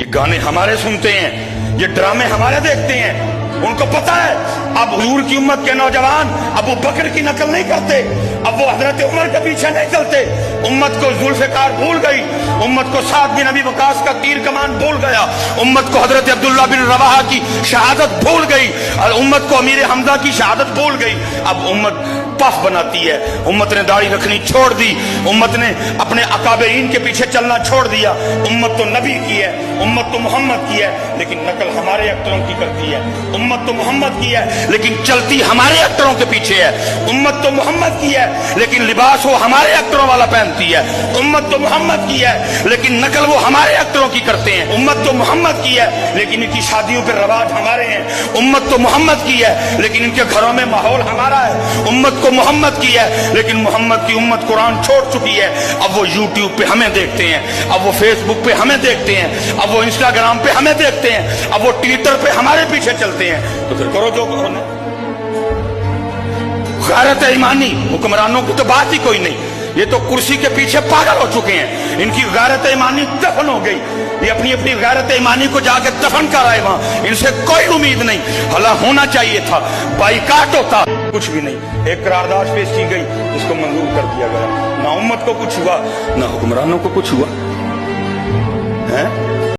ये गाने हमारे सुनते हैं, ये ड्रामे हमारे देखते हैं। उनको पता है अब हुजूर की उम्मत के नौजवान अबू बकर की नकल नहीं करते, अब वो हजरत उमर के पीछे नहीं चलते। उम्मत को जुल्फ़िकार भूल गई, उम्मत को साद बिन अबी वक़ास का तीर कमान भूल गया, उम्मत को हजरत अब्दुल्ला बिन रवाहा की शहादत भूल गई, और उम्मत को अमीर हमजा की शहादत भूल गई। अब उम्मत पफ बनाती है, उम्मत ने दाढ़ी रखनी छोड़ दी, उम्मत ने अपने अकाबरीन के पीछे चलना छोड़ दिया। उम्मत तो नबी की है, उम्मत तो मोहम्मद की है, लेकिन नकल हमारे एक्टरों की करती है। उम्मत तो मोहम्मद की है, लेकिन चलती हमारे एक्टरों के पीछे है। उम्मत तो मोहम्मद की है, लेकिन लिबास वो हमारे एक्टरों वाला पहनती है। उम्मत तो मोहम्मद की है, लेकिन नकल वो हमारे एक्टरों की करते हैं। उम्मत तो मोहम्मद की है, लेकिन इनकी शादियों पर रवाज हमारे हैं। उम्मत तो मोहम्मद की है, लेकिन इनके घरों में माहौल हमारा है। उम्मत मोहम्मद की है, लेकिन मोहम्मद की उम्मत कुरान छोड़ चुकी है। अब वो यूट्यूब पे हमें देखते हैं, अब वो फेसबुक पे हमें देखते हैं, अब वो इंस्टाग्राम पे हमें देखते हैं, अब वो ट्विटर पे हमारे पीछे चलते हैं। तो फिर करो जो करो ना। गैरत ईमानी हुक्मरानों की तो बात ही कोई नहीं, ये तो कुर्सी के पीछे पागल हो चुके हैं। इनकी गैरत ईमानी दफन हो गई, ये अपनी अपनी गैरत ईमानी को जाके दफन कर आए वहां। इनसे कोई उम्मीद नहीं, भला होना चाहिए था, बाइकाट होता, कुछ भी नहीं। एक करारदाद पेश की गई, इसको मंजूर कर दिया गया। ना उम्मत को कुछ हुआ, ना हुक्मरानों को कुछ हुआ है।